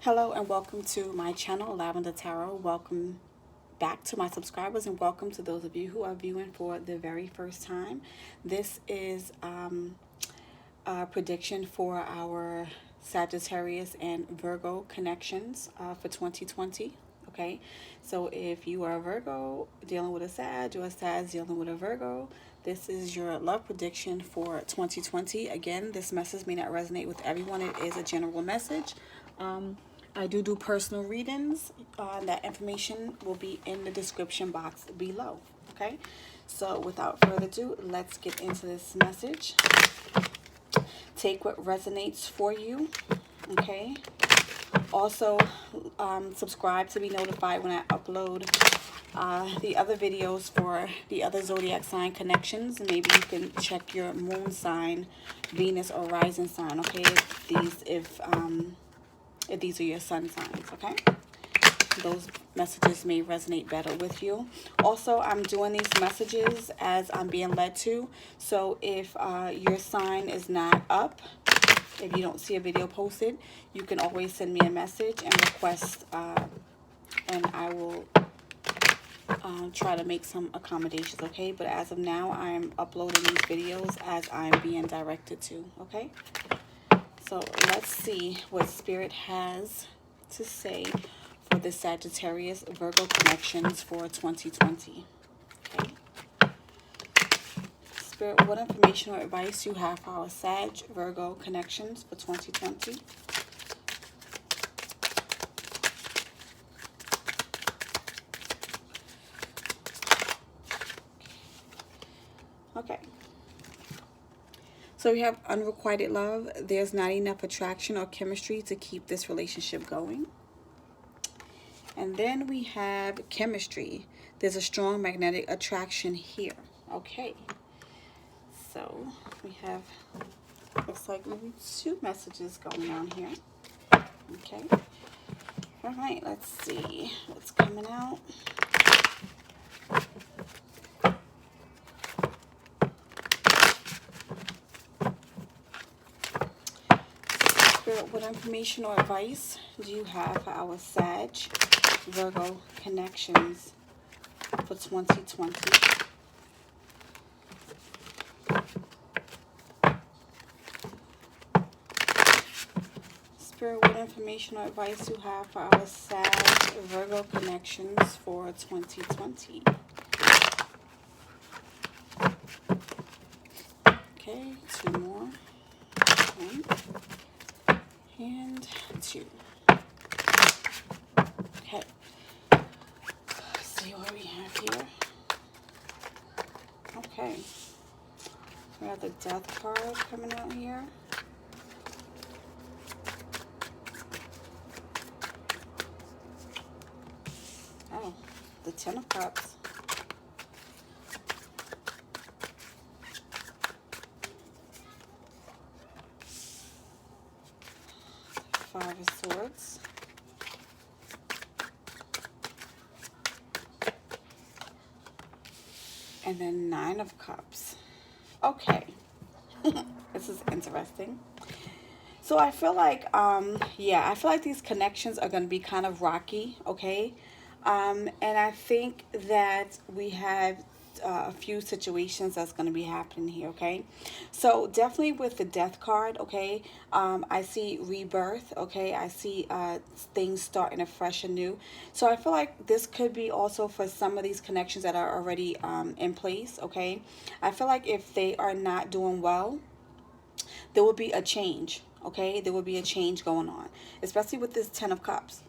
Hello and welcome to my channel, Lavender Tarot. Welcome back to my subscribers and welcome to those of you who are viewing for the very first time. This is a prediction for our Sagittarius and Virgo connections for 2020. Okay, so if you are a Virgo dealing with a Sag or a Sag dealing with a Virgo, this is your love prediction for 2020. Again, this message may not resonate with everyone. It is a general message. I do personal readings. That information will be in the description box below. Okay, so without further ado, let's get into this message. Take what resonates for you. Okay, also subscribe to be notified when I upload the other videos for the other zodiac sign connections. Maybe you can check your moon sign, Venus or rising sign. Okay, if these are your sun signs, okay? Those messages may resonate better with you. Also, I'm doing these messages as I'm being led to. So if your sign is not up, if you don't see a video posted, you can always send me a message and request, and I will try to make some accommodations, okay? But as of now, I'm uploading these videos as I'm being directed to, okay? So let's see what Spirit has to say for the Sagittarius Virgo connections for 2020. Okay. Spirit, what information or advice you have for our Sag Virgo connections for 2020? Okay. So we have unrequited love. There's not enough attraction or chemistry to keep this relationship going. And then we have chemistry. There's a strong magnetic attraction here. Okay. So we have, looks like maybe two messages going on here. Okay. All right, let's see what's coming out. Spirit, what information or advice do you have for our Sag Virgo connections for 2020? Spirit, what information or advice you have for our Sag Virgo connections for 2020? Okay, two more. One and two. Okay. Let's see what we have here. Okay. We have the Death card coming out here. Oh, the Ten of Cups. Five of Swords. And then Nine of Cups. Okay. This is interesting. So I feel like, I feel like these connections are going to be kind of rocky, okay? And I think that we have a few situations that's going to be happening here, okay? So definitely with the Death card, okay, I see rebirth, okay? I see things starting afresh and new. So I feel like this could be also for some of these connections that are already in place, okay? I feel like if they are not doing well, there will be a change, okay? There will be a change going on, especially with this Ten of Cups,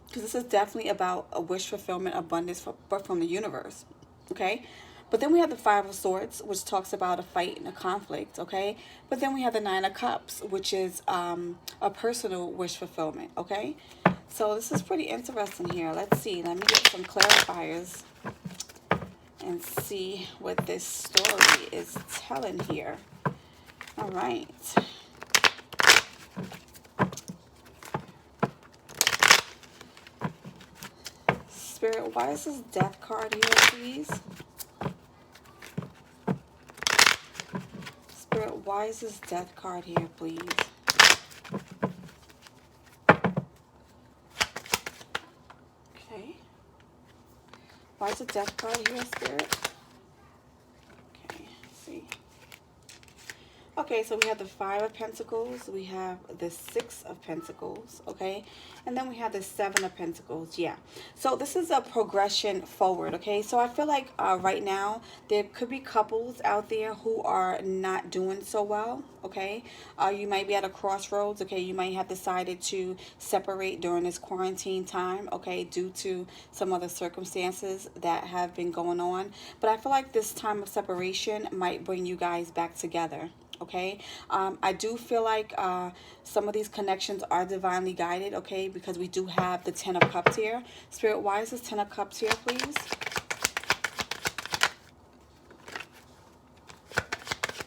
because this is definitely about a wish fulfillment, abundance, but from the universe, okay? But then we have the Five of Swords, which talks about a fight and a conflict, okay? But then we have the Nine of Cups, which is a personal wish fulfillment, okay? So this is pretty interesting here. Let's see. Let me get some clarifiers and see what this story is telling here. All right. Spirit, why is this Death card here, please? Spirit, why is this Death card here, please? Why is the Death card here, Spirit? Okay, let's see. Okay, so we have the Five of Pentacles, we have the Six of Pentacles, okay? And then we have the Seven of Pentacles, yeah. So this is a progression forward, okay? So I feel like right now, there could be couples out there who are not doing so well, okay? You might be at a crossroads, okay? You might have decided to separate during this quarantine time, okay? Due to some other circumstances that have been going on. But I feel like this time of separation might bring you guys back together. Okay, I do feel like some of these connections are divinely guided, okay, because we do have the Ten of Cups here. Spirit, why is this Ten of Cups here, please?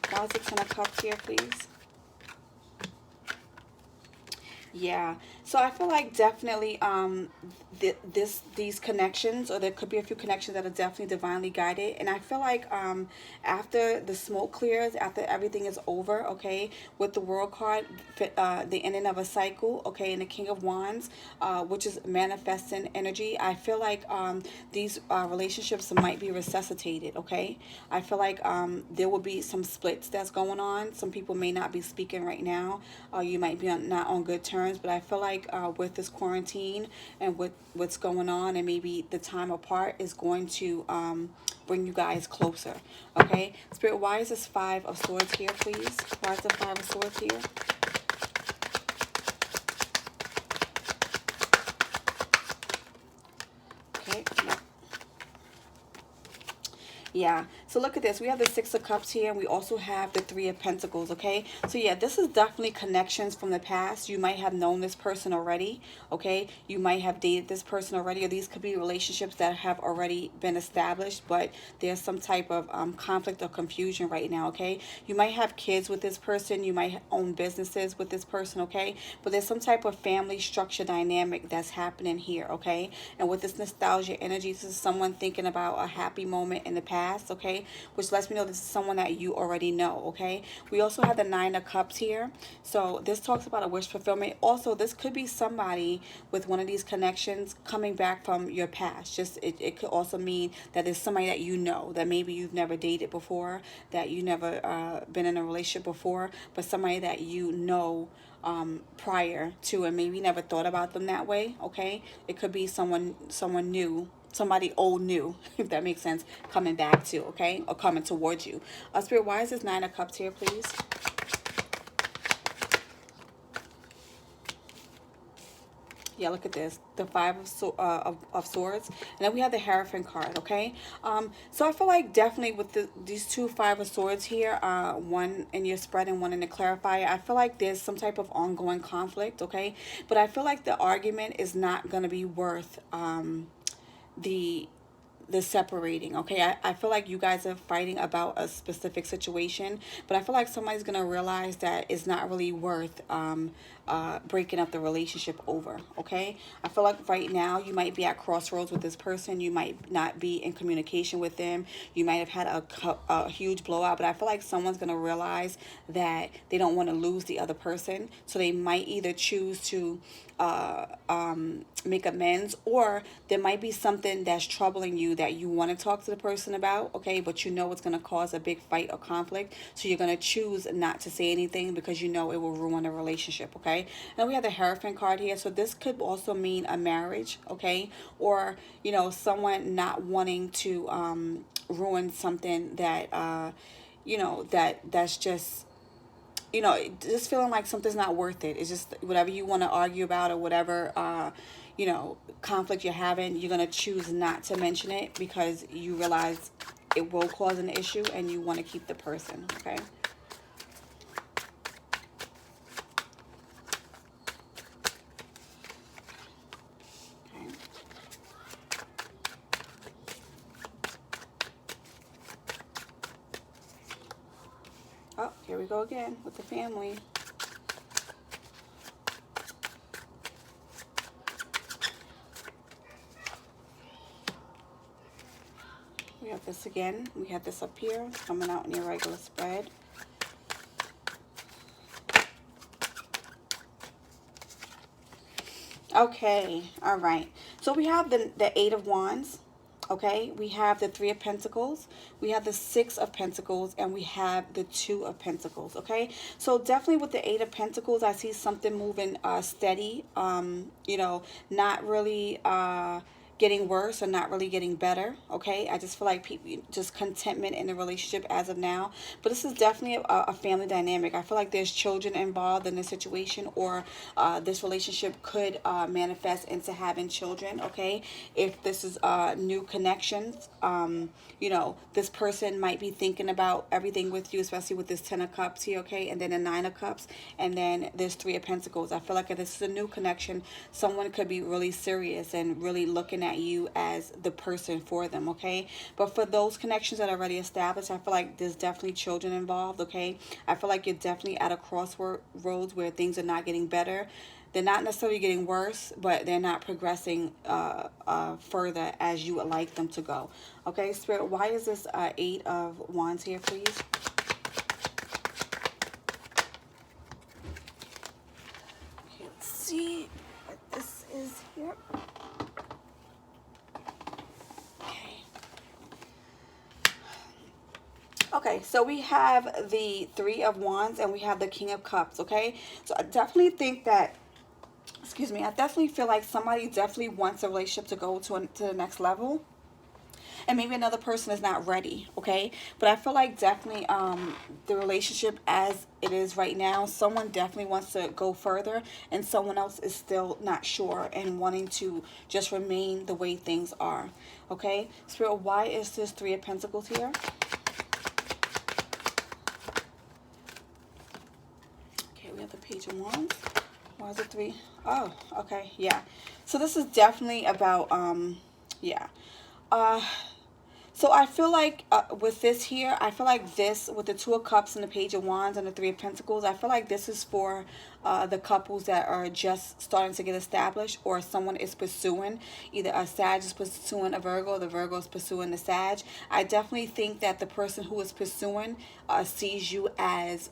Why is the Ten of Cups here, please? Yeah, so I feel like definitely these connections, or there could be a few connections that are definitely divinely guided. And I feel like after the smoke clears, after everything is over, okay, with the World card, the ending of a cycle, okay, and the King of Wands, which is manifesting energy, I feel like these relationships might be resuscitated, okay? I feel like there will be some splits that's going on. Some people may not be speaking right now. You might be not on good terms. But I feel like with this quarantine and with what's going on, and maybe the time apart is going to bring you guys closer. Okay, Spirit, why is this Five of Swords here, please? Why is the Five of Swords here? Okay, no. Yeah, so look at this. We have the Six of Cups here, and we also have the Three of Pentacles, okay? So yeah, this is definitely connections from the past. You might have known this person already, okay? You might have dated this person already, or these could be relationships that have already been established, but there's some type of conflict or confusion right now, okay? You might have kids with this person. You might own businesses with this person, okay? But there's some type of family structure dynamic that's happening here, okay? And with this nostalgia energy, this is someone thinking about a happy moment in the past, okay, which lets me know this is someone that you already know, okay? We also have the Nine of Cups here, so this talks about a wish fulfillment. Also, this could be somebody with one of these connections coming back from your past. Just it could also mean that there's somebody that you know, that maybe you've never dated before, that you never been in a relationship before, but somebody that you know prior to, and maybe never thought about them that way, okay? It could be someone new, somebody old new, if that makes sense, coming back to, okay, or coming towards you. Spirit, why is this Nine of Cups here, please? Yeah, look at this, the Five of Swords, and then we have the Hierophant card, okay? So I feel like definitely with these two Five of Swords here, one in your spread and one in the clarifier, I feel like there's some type of ongoing conflict, okay? But I feel like the argument is not going to be worth the separating, okay? I feel like you guys are fighting about a specific situation, but I feel like somebody's gonna realize that it's not really worth breaking up the relationship over, okay? I feel like right now you might be at crossroads with this person. You might not be in communication with them. You might have had a huge blowout, but I feel like someone's gonna realize that they don't want to lose the other person, so they might either choose to make amends, or there might be something that's troubling you that you want to talk to the person about, okay, but you know it's going to cause a big fight or conflict, so you're going to choose not to say anything because you know it will ruin the relationship, okay? And we have the Hierophant card here, so this could also mean a marriage, okay, or you know, someone not wanting to ruin something that you know, that's just, you know, just feeling like something's not worth it. It's just whatever you want to argue about, or whatever, you know, conflict you're having, you're going to choose not to mention it because you realize it will cause an issue and you want to keep the person, okay? Okay. Oh, here we go again with the family. We have this again. We have this up here coming out in your regular spread. Okay, all right. So we have the Eight of Wands. Okay, we have the Three of Pentacles, we have the Six of Pentacles, and we have the Two of Pentacles. Okay, so definitely with the Eight of Pentacles, I see something moving steady. You know, not really getting worse or not really getting better. Okay, I just feel like people just contentment in the relationship as of now. But this is definitely a family dynamic. I feel like there's children involved in this situation, or this relationship could manifest into having children. Okay, if this is new connections, you know, this person might be thinking about everything with you, especially with this Ten of Cups here. Okay, and then the Nine of Cups, and then this Three of Pentacles. I feel like if this is a new connection, someone could be really serious and really looking at you as the person for them. Okay, but for those connections that are already established, I feel like there's definitely children involved. Okay, I feel like you're definitely at a crossroads where things are not getting better. They're not necessarily getting worse, but they're not progressing further as you would like them to go. Okay, Spirit, why is this Eight of Wands here, please? Okay, let's see what this is here. Okay, so we have the Three of Wands and we have the King of Cups. Okay, so I definitely think that, excuse me, I definitely feel like somebody definitely wants a relationship to go to the next level, and maybe another person is not ready. Okay, but I feel like definitely the relationship as it is right now, someone definitely wants to go further, and someone else is still not sure and wanting to just remain the way things are. Okay, Spirit, why is this Three of Pentacles here? We have the Page of Wands. Why is it three? Oh, okay, yeah. So this is definitely about, yeah. So I feel like with this here, I feel like this, with the Two of Cups and the Page of Wands and the Three of Pentacles, I feel like this is for the couples that are just starting to get established, or someone is pursuing, either a Sag is pursuing a Virgo, or the Virgo is pursuing the Sag. I definitely think that the person who is pursuing sees you as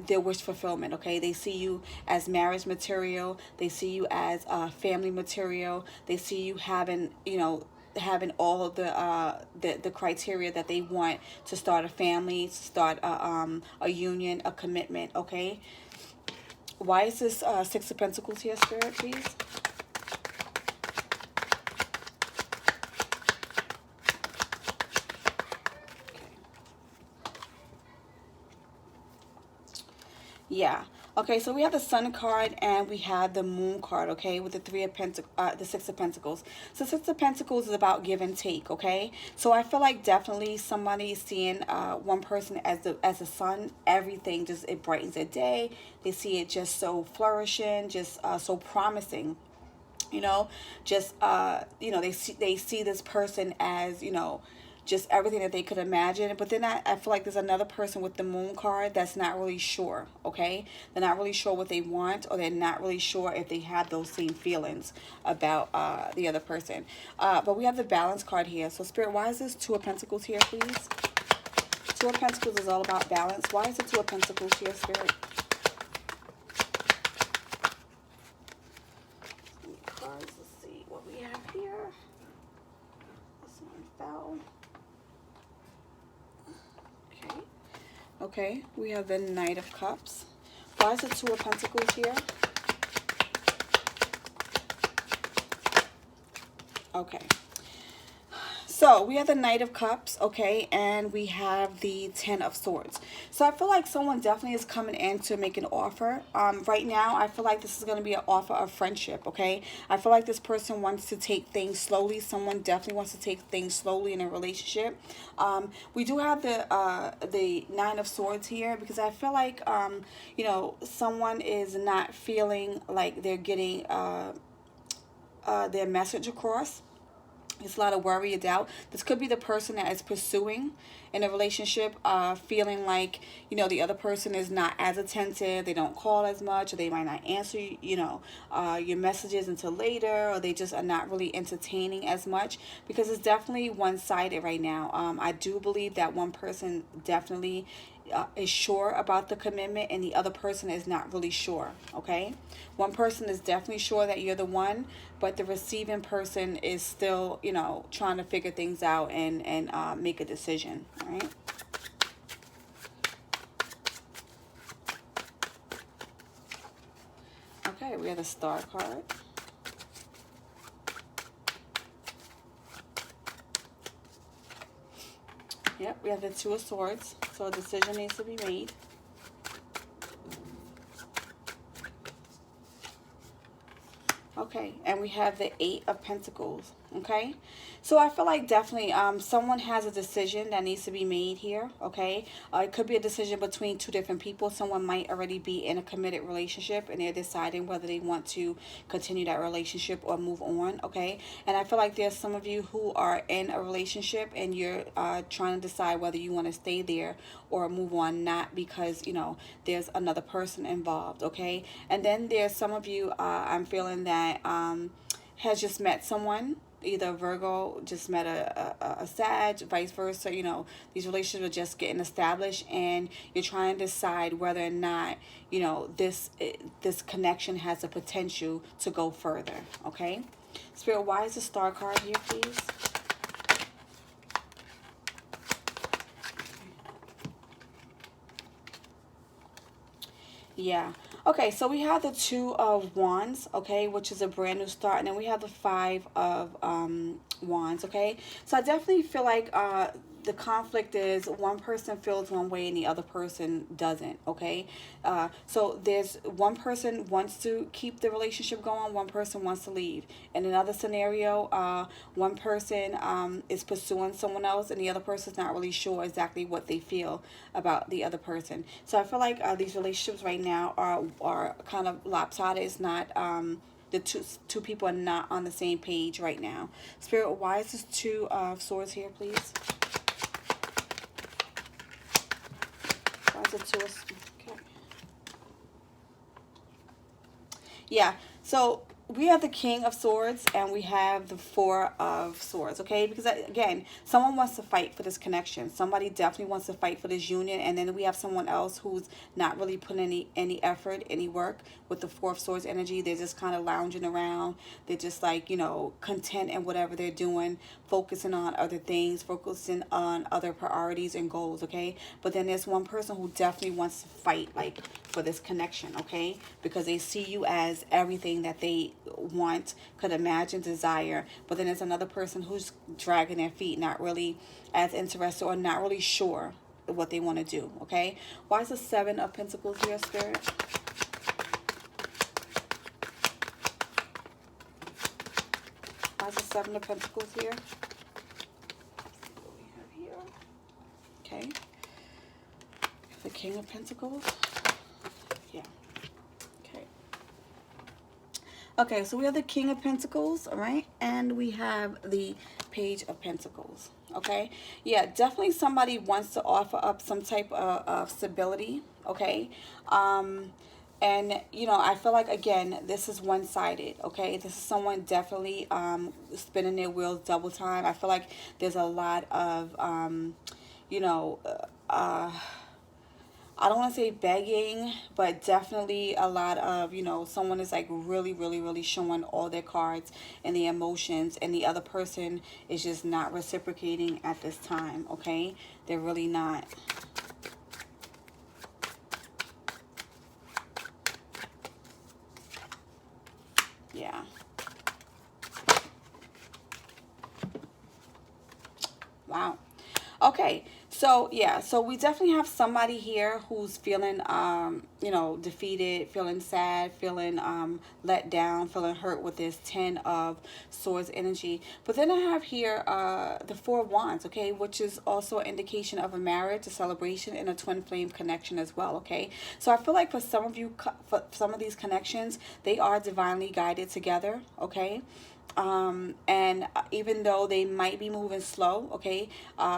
their wish fulfillment. Okay, they see you as marriage material, they see you as family material, they see you having, you know, having all of the criteria that they want to start a family, to start a union, a commitment. Okay, why is this Six of Pentacles here, Spirit, please? Yeah. Okay, so we have the Sun card and we have the Moon card, okay, with the the Six of Pentacles. So Six of Pentacles is about give and take, okay? So I feel like definitely somebody is seeing one person as a sun. Everything just, it brightens their day. They see it just so flourishing, just so promising. You know, just you know, they see this person as, you know, just everything that they could imagine. But then I feel like there's another person with the Moon card that's not really sure. Okay, they're not really sure what they want, or they're not really sure if they have those same feelings about the other person. But we have the Balance card here. So Spirit, why is this Two of Pentacles here, please? Two of Pentacles is all about balance. Why is the Two of Pentacles here, Spirit? Cards, let's see what we have here. This one fell. Okay. Okay, we have the Knight of Cups. Why is the Two of Pentacles here? Okay. So we have the Knight of Cups, okay, and we have the Ten of Swords. So I feel like someone definitely is coming in to make an offer. Right now, I feel like this is going to be an offer of friendship, okay? I feel like this person wants to take things slowly. Someone definitely wants to take things slowly in a relationship. We do have the Nine of Swords here, because I feel like, you know, someone is not feeling like they're getting their message across. It's a lot of worry or doubt. This could be the person that is pursuing in a relationship, feeling like, you know, the other person is not as attentive. They don't call as much, or they might not answer, you know, your messages until later, or they just are not really entertaining as much, because it's definitely one-sided right now. I do believe that one person definitely is sure about the commitment and the other person is not really sure, okay? One person is definitely sure that you're the one, but the receiving person is still, you know, trying to figure things out and make a decision, all right? Okay, we have the Star card. Yep, we have the Two of Swords, so a decision needs to be made. Okay, and we have the Eight of Pentacles, okay? So I feel like definitely someone has a decision that needs to be made here, okay? It could be a decision between two different people. Someone might already be in a committed relationship and they're deciding whether they want to continue that relationship or move on, okay? And I feel like there's some of you who are in a relationship and you're trying to decide whether you want to stay there or move on, not because, you know, there's another person involved, okay? And then there's some of you, I'm feeling that has just met someone, either Virgo just met a Sag, vice versa. You know, these relationships are just getting established and you're trying to decide whether or not, you know, this connection has the potential to go further, okay? Spirit, why is the Star card here, please? Yeah. Okay, so we have the Two of Wands, okay, which is a brand new start. And then we have the Five of Wands, okay. So I definitely feel like the conflict is one person feels one way and the other person doesn't, okay. So there's one person wants to keep the relationship going, one person wants to leave. In another scenario, one person is pursuing someone else and the other person's not really sure exactly what they feel about the other person. So I feel like these relationships right now are kind of lopsided. It's not the two people are not on the same page right now. Spirit, why is this Two of Swords here, please? Why is it Two of... Okay. Yeah, so we have the King of Swords and we have the Four of Swords, okay? Because, again, someone wants to fight for this connection. Somebody definitely wants to fight for this union. And then we have someone else who's not really putting any effort, any work with the Four of Swords energy. They're just kind of lounging around. They're just like, you know, content in whatever they're doing, focusing on other things, focusing on other priorities and goals, okay? But then there's one person who definitely wants to fight, like, for this connection, okay? Because they see you as everything that they want, could imagine, desire. But then there's another person who's dragging their feet, not really as interested or not really sure what they want to do, okay? Why is the Seven of Pentacles here, Spirit? Why is the Seven of Pentacles here? Let's see what we have here. Okay. The King of Pentacles. Yeah. Okay. Okay, so we have the King of Pentacles, all right? And we have the Page of Pentacles, okay? Yeah, definitely somebody wants to offer up some type of stability, okay? And, you know, I feel like, again, this is one-sided, okay? This is someone definitely spinning their wheels double time. I feel like there's a lot of, you know, I don't want to say begging, but definitely a lot of, you know, someone is like really, really, really showing all their cards and the emotions, and the other person is just not reciprocating at this time, okay? They're really not. Yeah. Wow. Okay, so yeah, so we definitely have somebody here who's feeling, you know, defeated, feeling sad, feeling let down, feeling hurt with this Ten of Swords energy. But then I have here the Four of Wands, okay, which is also an indication of a marriage, a celebration, and a twin flame connection as well, okay? So I feel like for some of you, for some of these connections, they are divinely guided together, okay? And even though they might be moving slow, okay,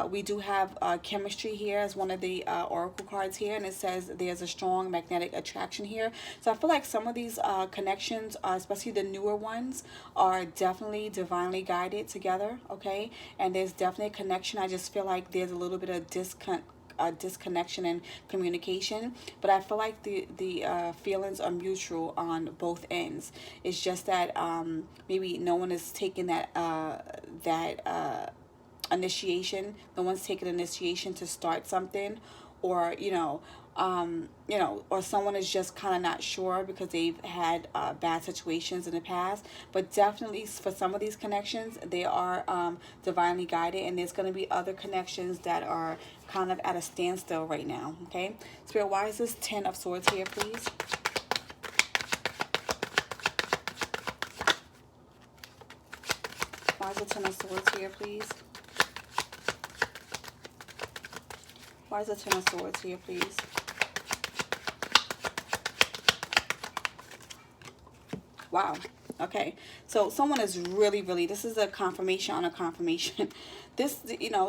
we do have chemistry here as one of the oracle cards here, and it says there's a strong magnetic attraction here. So I feel like some of these connections, especially the newer ones, are definitely divinely guided together, okay? And there's definitely a connection. I just feel like there's a little bit of a disconnection in communication, but I feel like the feelings are mutual on both ends. It's just that maybe no one is taking that initiation. No one's taking initiation to start something, or or someone is just kind of not sure because they've had bad situations in the past. But definitely for some of these connections, they are divinely guided, and there's going to be other connections that are kind of at a standstill right now. Okay, Spirit, why is this 10 of Swords here, please? Why is the 10 of Swords here, please? Why is the 10 of Swords here, please? Wow. Okay. So someone is really, really, this is a confirmation on a confirmation. This,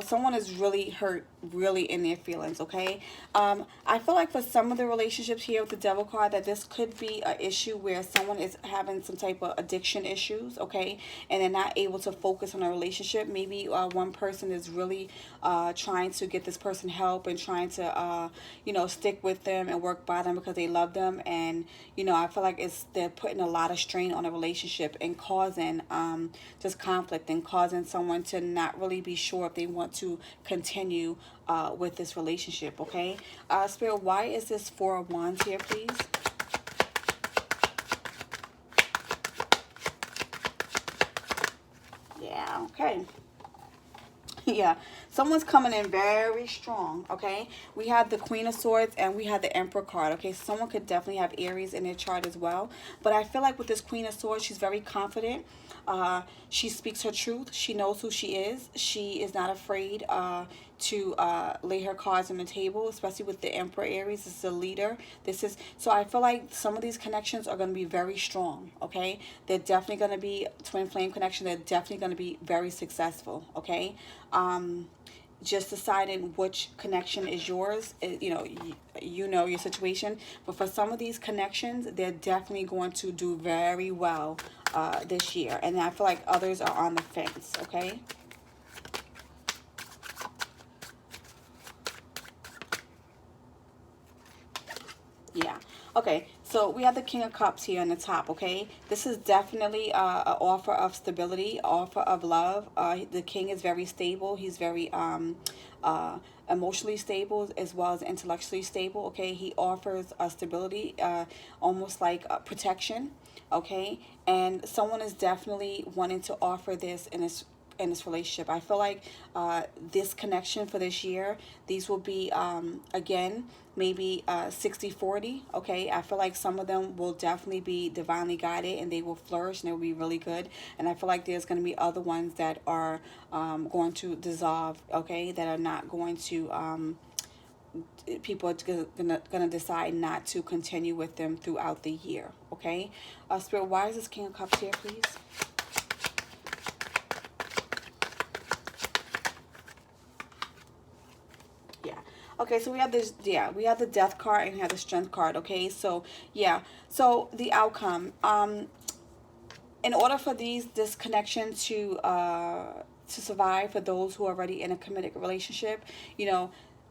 someone is really hurt, really in their feelings, okay? I feel like for some of the relationships here with the Devil card, that this could be an issue where someone is having some type of addiction issues, okay? And they're not able to focus on a relationship. Maybe one person is really trying to get this person help and trying to, stick with them and work by them because they love them. And, I feel like they're putting a lot of strain on a relationship and causing just conflict and causing someone to not really be sure if they want to continue with this relationship, okay? Spirit, why is this 4 of Wands here, please? Yeah, okay. Yeah, someone's coming in very strong, okay? We have the Queen of Swords and we have the Emperor card, okay? So someone could definitely have Aries in their chart as well. But I feel like with this Queen of Swords, she's very confident. She speaks her truth. She knows who she is. She is not afraid to lay her cards on the table, especially with the Emperor Aries. This is a leader. So I feel like some of these connections are going to be very strong, okay? They're definitely going to be twin flame connection. They're definitely going to be very successful, okay? Just deciding which connection is yours. You know your situation, but for some of these connections, they're definitely going to do very well this year, and I feel like others are on the fence, okay? Yeah. Okay, so we have the King of Cups here on the top, okay? This is definitely an offer of stability, offer of love. The King is very stable. He's very emotionally stable as well as intellectually stable, okay? He offers stability, almost like protection, okay? And someone is definitely wanting to offer this in this relationship. I feel like this connection for this year, these will be again maybe 60-40, okay? I feel like some of them will definitely be divinely guided and they will flourish and they will be really good, and I feel like there's going to be other ones that are going to dissolve, okay, that are not going to people are gonna decide not to continue with them throughout the year, okay? Spirit, why is this King of Cups here, please? Yeah. Okay, so we have this, yeah, we have the Death card and we have the Strength card, okay? So, yeah. So, the outcome. In order for this connection to survive for those who are already in a committed relationship,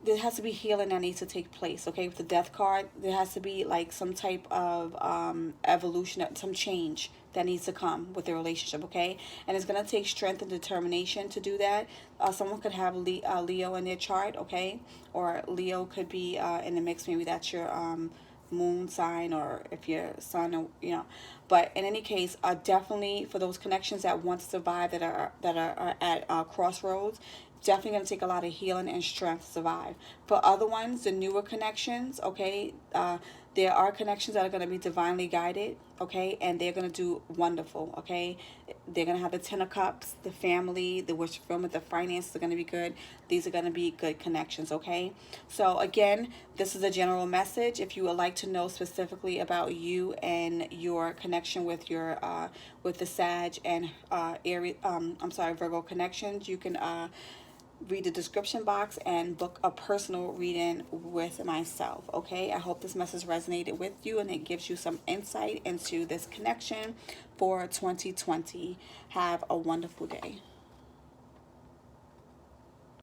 there has to be healing that needs to take place, okay? With the Death card, there has to be like some type of evolution, some change that needs to come with the relationship, okay? And it's going to take strength and determination to do that. Someone could have Leo in their chart, okay? Or Leo could be in the mix. Maybe that's your moon sign, or if your sun, or but in any case, definitely for those connections that want to survive, that are at crossroads, definitely going to take a lot of healing and strength to survive. For other ones, the newer connections, okay, there are connections that are going to be divinely guided, okay, and they're going to do wonderful, okay? They're going to have the 10 of Cups, the family, the wish fulfillment, the finances are going to be good. These are going to be good connections, okay? So, again, this is a general message. If you would like to know specifically about you and your connection with your, with the Sag and Aries, Virgo connections, you can read the description box and book a personal reading with myself, okay? I hope this message resonated with you and it gives you some insight into this connection for 2020. Have a wonderful day.